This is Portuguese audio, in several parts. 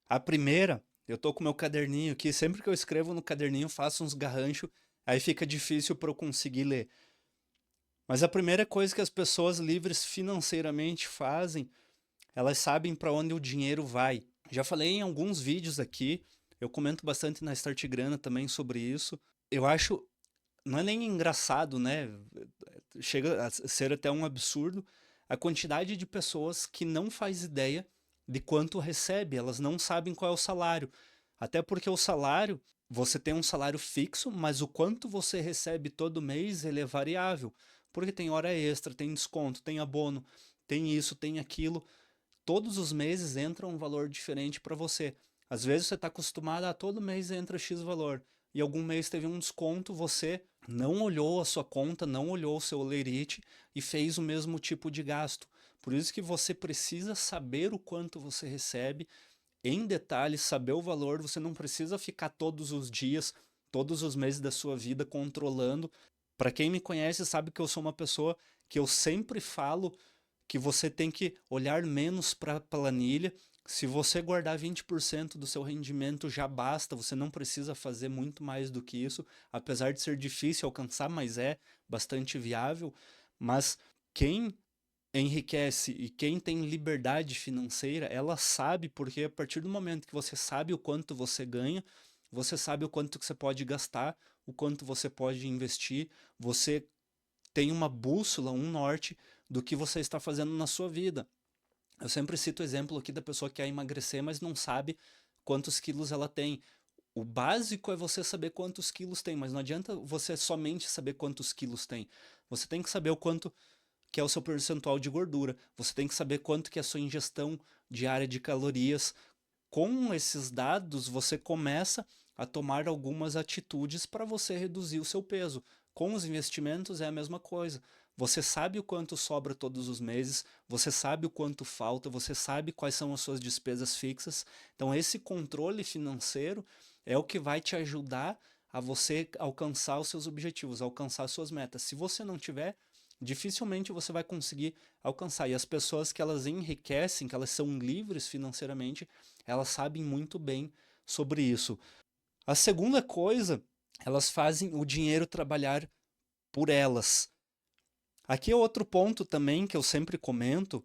A primeira, eu tô com meu caderninho aqui, sempre que eu escrevo no caderninho, faço uns garranchos, aí fica difícil para eu conseguir ler. Mas a primeira coisa que as pessoas livres financeiramente fazem, elas sabem para onde o dinheiro vai. Já falei em alguns vídeos aqui, eu comento bastante na Start Grana também sobre isso. Eu acho, não é nem engraçado, né? Chega a ser até um absurdo a quantidade de pessoas que não faz ideia de quanto recebe, elas não sabem qual é o salário. Até porque o salário, você tem um salário fixo, mas o quanto você recebe todo mês ele é variável. Porque tem hora extra, tem desconto, tem abono, tem isso, tem aquilo. Todos os meses entra um valor diferente para você. Às vezes você está acostumado a todo mês entra X valor. E algum mês teve um desconto, você não olhou a sua conta, não olhou o seu lerite e fez o mesmo tipo de gasto. Por isso que você precisa saber o quanto você recebe em detalhes, saber o valor. Você não precisa ficar todos os dias, todos os meses da sua vida controlando. Para quem me conhece sabe que eu sou uma pessoa que eu sempre falo que você tem que olhar menos para a planilha. Se você guardar 20% do seu rendimento já basta, você não precisa fazer muito mais do que isso, apesar de ser difícil alcançar, mas é bastante viável. Mas quem enriquece e quem tem liberdade financeira, ela sabe, porque a partir do momento que você sabe o quanto você ganha, você sabe o quanto que você pode gastar, o quanto você pode investir, você tem uma bússola, um norte do que você está fazendo na sua vida. Eu sempre cito o exemplo aqui da pessoa que quer emagrecer, mas não sabe quantos quilos ela tem. O básico é você saber quantos quilos tem, mas não adianta você somente saber quantos quilos tem. Você tem que saber o quanto que é o seu percentual de gordura. Você tem que saber quanto que é a sua ingestão diária de calorias. Com esses dados, você começa a tomar algumas atitudes para você reduzir o seu peso. Com os investimentos é a mesma coisa. Você sabe o quanto sobra todos os meses, você sabe o quanto falta, você sabe quais são as suas despesas fixas. Então, esse controle financeiro é o que vai te ajudar a você alcançar os seus objetivos, alcançar suas metas. Se você não tiver, dificilmente você vai conseguir alcançar. E as pessoas que elas enriquecem, que elas são livres financeiramente, elas sabem muito bem sobre isso. A segunda coisa, elas fazem o dinheiro trabalhar por elas. Aqui é outro ponto também que eu sempre comento,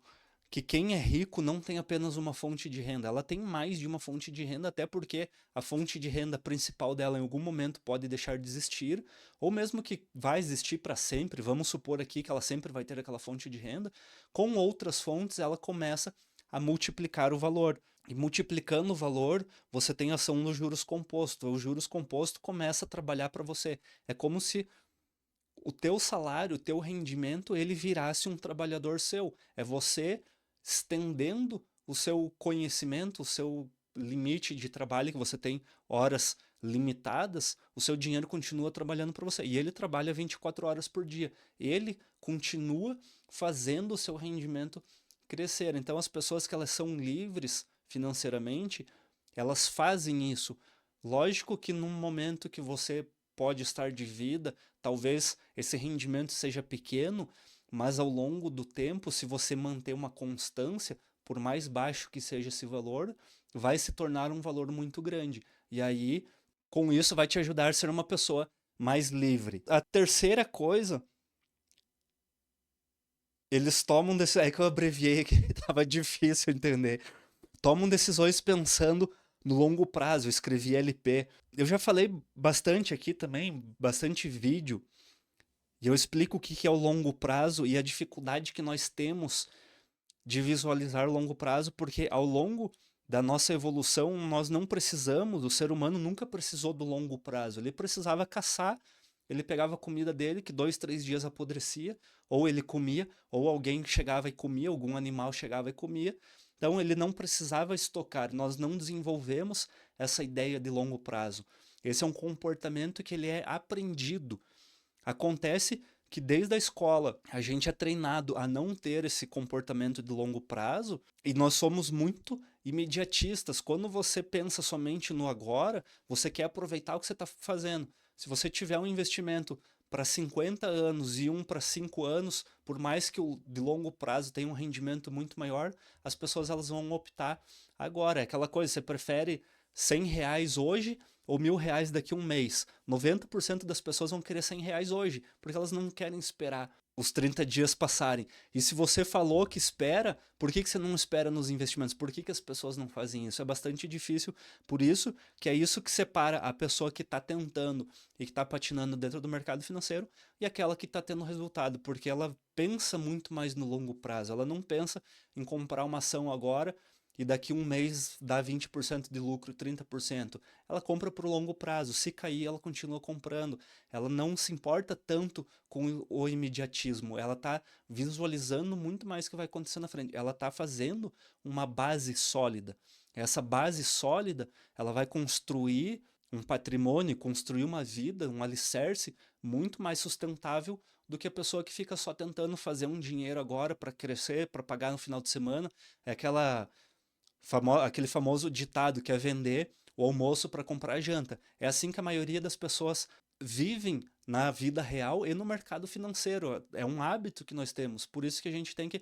que quem é rico não tem apenas uma fonte de renda, ela tem mais de uma fonte de renda, até porque a fonte de renda principal dela em algum momento pode deixar de existir, ou mesmo que vai existir para sempre, vamos supor aqui que ela sempre vai ter aquela fonte de renda, com outras fontes ela começa a multiplicar o valor. E multiplicando o valor, você tem ação no juros composto. O juros composto começa a trabalhar para você. É como se o teu salário, o teu rendimento, ele virasse um trabalhador seu. É você estendendo o seu conhecimento, o seu limite de trabalho, que você tem horas limitadas, o seu dinheiro continua trabalhando para você. E ele trabalha 24 horas por dia. Ele continua fazendo o seu rendimento crescer. Então, as pessoas que elas são livres financeiramente, elas fazem isso. Lógico que num momento que você pode estar de vida, talvez esse rendimento seja pequeno, mas ao longo do tempo, se você manter uma constância, por mais baixo que seja esse valor, vai se tornar um valor muito grande. E aí, com isso, vai te ajudar a ser uma pessoa mais livre. A terceira coisa, eles tomam decisões. É que eu abreviei aqui, tava difícil entender. Tomam decisões pensando no longo prazo. Eu escrevi LP. Eu já falei bastante aqui também, bastante vídeo. E eu explico o que é o longo prazo e a dificuldade que nós temos de visualizar o longo prazo, porque ao longo da nossa evolução, nós não precisamos, o ser humano nunca precisou do longo prazo. Ele precisava caçar, ele pegava a comida dele, que 2, 3 dias apodrecia, ou ele comia, ou alguém chegava e comia, algum animal chegava e comia. Então ele não precisava estocar. Nós não desenvolvemos essa ideia de longo prazo. Esse é um comportamento que ele é aprendido. Acontece que desde a escola a gente é treinado a não ter esse comportamento de longo prazo e nós somos muito imediatistas. Quando você pensa somente no agora, você quer aproveitar o que você está fazendo. Se você tiver um investimento para 50 anos e um para 5 anos, por mais que o de longo prazo tenha um rendimento muito maior, as pessoas elas vão optar agora. É aquela coisa, você prefere R$ 100 hoje ou R$ 1.000 daqui a um mês? 90% das pessoas vão querer R$ 100 hoje, porque elas não querem esperar os 30 dias passarem. E se você falou que espera, por que você não espera nos investimentos? Por que as pessoas não fazem isso? É bastante difícil, por isso que é isso que separa a pessoa que está tentando e que está patinando dentro do mercado financeiro e aquela que está tendo resultado, porque ela pensa muito mais no longo prazo. Ela não pensa em comprar uma ação agora e daqui um mês dá 20% de lucro, 30%. Ela compra para o longo prazo. Se cair, ela continua comprando. Ela não se importa tanto com o imediatismo. Ela está visualizando muito mais o que vai acontecer na frente. Ela está fazendo uma base sólida. Essa base sólida, ela vai construir um patrimônio, construir uma vida, um alicerce muito mais sustentável do que a pessoa que fica só tentando fazer um dinheiro agora para crescer, para pagar no final de semana. É aquele famoso ditado que é vender o almoço para comprar a janta. É assim que a maioria das pessoas vivem na vida real e no mercado financeiro. É um hábito que nós temos. Por isso que a gente tem que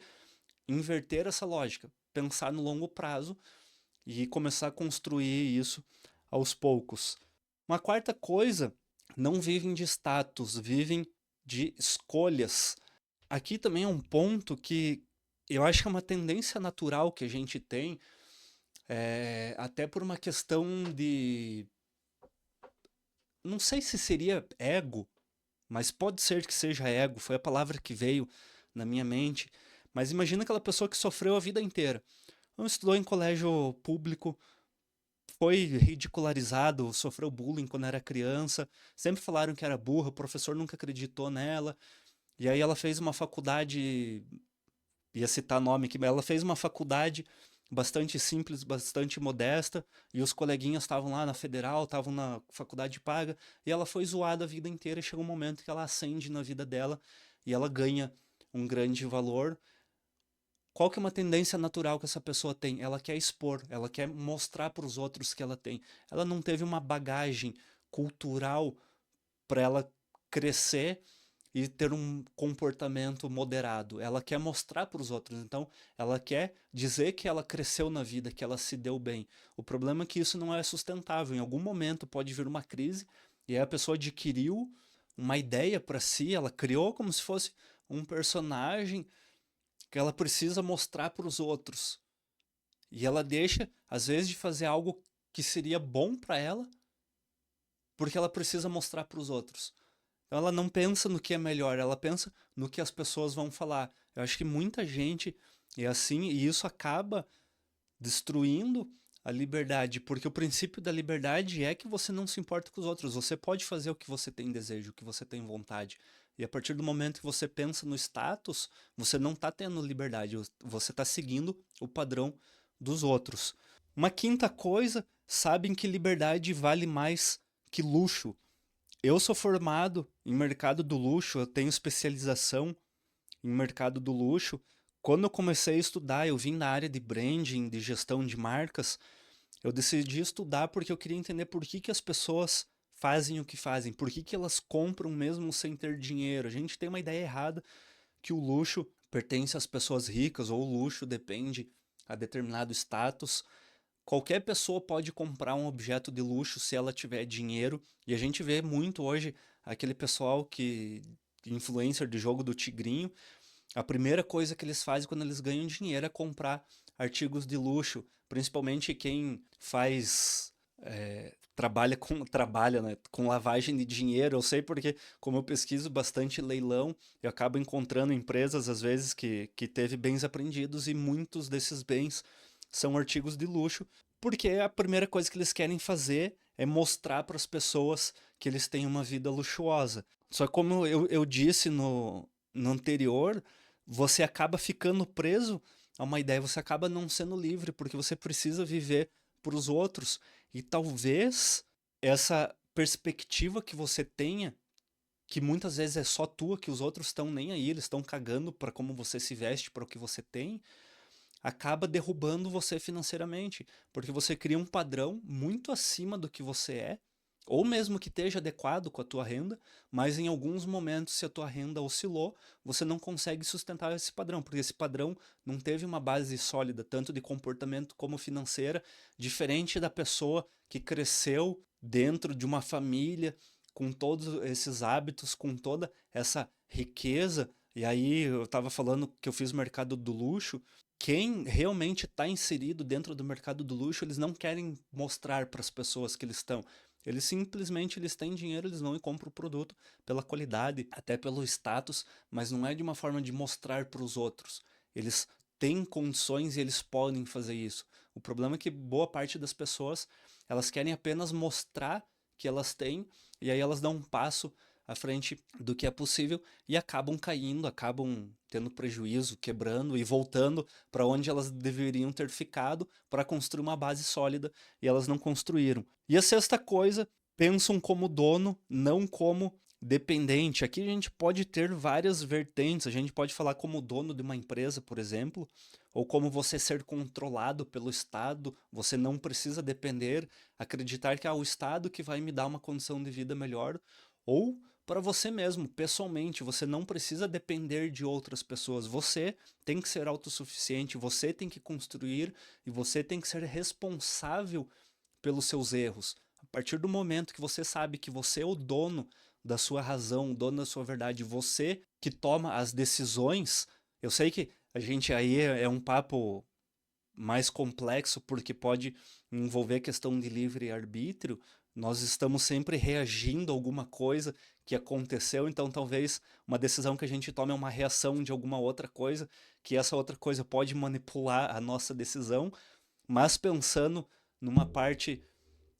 inverter essa lógica, pensar no longo prazo e começar a construir isso aos poucos. Uma quarta coisa, não vivem de status, vivem de escolhas. Aqui também é um ponto que eu acho que é uma tendência natural que a gente tem, até por uma questão de. Não sei se seria ego, mas pode ser que seja ego, foi a palavra que veio na minha mente. Mas imagina aquela pessoa que sofreu a vida inteira. Não estudou em colégio público, foi ridicularizado, sofreu bullying quando era criança, sempre falaram que era burra, o professor nunca acreditou nela. E aí ela fez uma faculdade, ia citar nome aqui, mas ela fez uma faculdade bastante simples, bastante modesta, e os coleguinhas estavam lá na federal, estavam na faculdade paga, e ela foi zoada a vida inteira, e chega um momento que ela acende na vida dela e ela ganha um grande valor. Qual que é uma tendência natural que essa pessoa tem? Ela quer expor, ela quer mostrar para os outros que ela tem. Ela não teve uma bagagem cultural para ela crescer e ter um comportamento moderado. Ela quer mostrar para os outros. Então, ela quer dizer que ela cresceu na vida, que ela se deu bem. O problema é que isso não é sustentável. Em algum momento pode vir uma crise e aí a pessoa adquiriu uma ideia para si, ela criou como se fosse um personagem que ela precisa mostrar para os outros. E ela deixa, às vezes, de fazer algo que seria bom para ela, porque ela precisa mostrar para os outros. Então ela não pensa no que é melhor, ela pensa no que as pessoas vão falar. Eu acho que muita gente é assim, e isso acaba destruindo a liberdade, porque o princípio da liberdade é que você não se importa com os outros. Você pode fazer o que você tem desejo, o que você tem vontade. E a partir do momento que você pensa no status, você não está tendo liberdade, você está seguindo o padrão dos outros. Uma quinta coisa, sabem que liberdade vale mais que luxo. Eu sou formado em mercado do luxo, eu tenho especialização em mercado do luxo. Quando eu comecei a estudar, eu vim da área de branding, de gestão de marcas. Eu decidi estudar porque eu queria entender por que que as pessoas fazem o que fazem, por que que elas compram mesmo sem ter dinheiro. A gente tem uma ideia errada que o luxo pertence às pessoas ricas ou o luxo depende a determinado status. Qualquer pessoa pode comprar um objeto de luxo se ela tiver dinheiro, e a gente vê muito hoje aquele pessoal que influencer de jogo do tigrinho, a primeira coisa que eles fazem quando eles ganham dinheiro é comprar artigos de luxo, principalmente quem faz trabalha, né, com lavagem de dinheiro. Eu sei porque, como eu pesquiso bastante leilão, eu acabo encontrando empresas, às vezes, que teve bens apreendidos e muitos desses bens são artigos de luxo, porque a primeira coisa que eles querem fazer é mostrar para as pessoas que eles têm uma vida luxuosa. Só que como eu disse no anterior, você acaba ficando preso a uma ideia, você acaba não sendo livre, porque você precisa viver para os outros. E talvez essa perspectiva que você tenha, que muitas vezes é só tua, que os outros estão nem aí, eles estão cagando para como você se veste, para o que você tem, acaba derrubando você financeiramente, porque você cria um padrão muito acima do que você é, ou mesmo que esteja adequado com a tua renda, mas em alguns momentos, se a tua renda oscilou, você não consegue sustentar esse padrão, porque esse padrão não teve uma base sólida, tanto de comportamento como financeira, diferente da pessoa que cresceu dentro de uma família com todos esses hábitos, com toda essa riqueza. E aí eu estava falando que eu fiz o mercado do luxo. Quem realmente está inserido dentro do mercado do luxo, eles não querem mostrar para as pessoas que eles estão. Eles simplesmente eles têm dinheiro, eles vão e compram o produto pela qualidade, até pelo status, mas não é de uma forma de mostrar para os outros. Eles têm condições e eles podem fazer isso. O problema é que boa parte das pessoas, elas querem apenas mostrar que elas têm, e aí elas dão um passo à frente do que é possível e acabam caindo, acabam tendo prejuízo, quebrando e voltando para onde elas deveriam ter ficado para construir uma base sólida e elas não construíram. E a sexta coisa, pensam como dono, não como dependente. Aqui a gente pode ter várias vertentes, a gente pode falar como dono de uma empresa, por exemplo, ou como você ser controlado pelo Estado, você não precisa depender, acreditar que é o Estado que vai me dar uma condição de vida melhor, ou para você mesmo, pessoalmente, você não precisa depender de outras pessoas, você tem que ser autossuficiente, você tem que construir e você tem que ser responsável pelos seus erros. A partir do momento que você sabe que você é o dono da sua razão, o dono da sua verdade, você que toma as decisões, eu sei que a gente aí é um papo mais complexo porque pode envolver questão de livre-arbítrio. Nós estamos sempre reagindo a alguma coisa que aconteceu, então talvez uma decisão que a gente tome é uma reação de alguma outra coisa, que essa outra coisa pode manipular a nossa decisão, mas pensando numa parte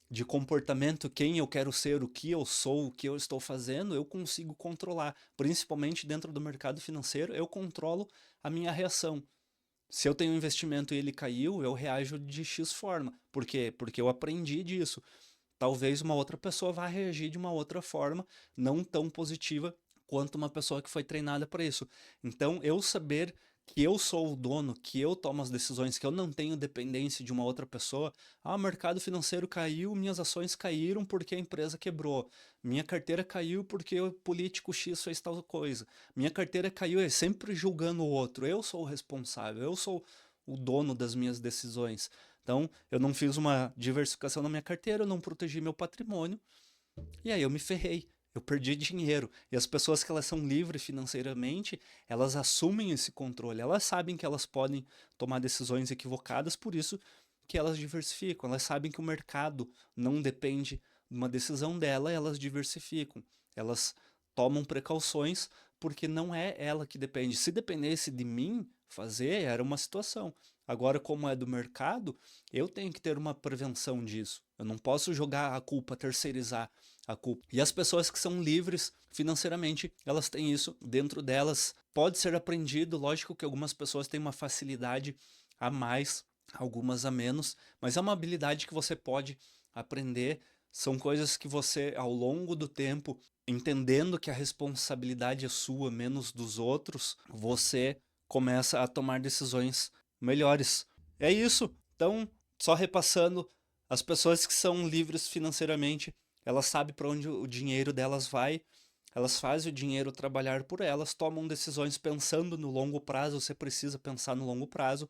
de comportamento, quem eu quero ser, o que eu sou, o que eu estou fazendo, eu consigo controlar. Principalmente dentro do mercado financeiro, eu controlo a minha reação. Se eu tenho um investimento e ele caiu, eu reajo de X forma. Por quê? Porque eu aprendi disso. Talvez uma outra pessoa vá reagir de uma outra forma, não tão positiva quanto uma pessoa que foi treinada para isso. Então, eu saber que eu sou o dono, que eu tomo as decisões, que eu não tenho dependência de uma outra pessoa. Ah, o mercado financeiro caiu, minhas ações caíram porque a empresa quebrou. Minha carteira caiu porque o político X fez tal coisa. Minha carteira caiu, é sempre julgando o outro. Eu sou o responsável, eu sou o dono das minhas decisões. Então, eu não fiz uma diversificação na minha carteira, eu não protegi meu patrimônio, e aí eu me ferrei. Eu perdi dinheiro. E as pessoas que elas são livres financeiramente, elas assumem esse controle. Elas sabem que elas podem tomar decisões equivocadas, por isso que elas diversificam. Elas sabem que o mercado não depende de uma decisão dela, elas diversificam. Elas tomam precauções porque não é ela que depende. Se dependesse de mim fazer, era uma situação. Agora, como é do mercado, eu tenho que ter uma prevenção disso. Eu não posso jogar a culpa, terceirizar a culpa. E as pessoas que são livres financeiramente, elas têm isso dentro delas. Pode ser aprendido, lógico que algumas pessoas têm uma facilidade a mais, algumas a menos, mas é uma habilidade que você pode aprender. São coisas que você, ao longo do tempo, entendendo que a responsabilidade é sua, menos dos outros, você começa a tomar decisões melhores. É isso. Então, só repassando, as pessoas que são livres financeiramente, elas sabem para onde o dinheiro delas vai, elas fazem o dinheiro trabalhar por elas, tomam decisões pensando no longo prazo, você precisa pensar no longo prazo,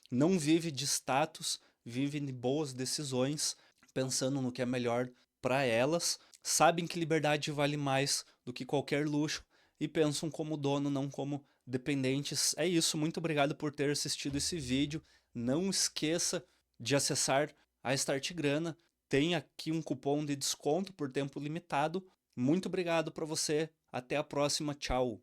não vive de status, vive de boas decisões, pensando no que é melhor para elas, sabem que liberdade vale mais do que qualquer luxo e pensam como dono, não como dependentes. É isso, muito obrigado por ter assistido esse vídeo. Não esqueça de acessar a Start Grana. Tem aqui um cupom de desconto por tempo limitado. Muito obrigado para você. Até a próxima. Tchau.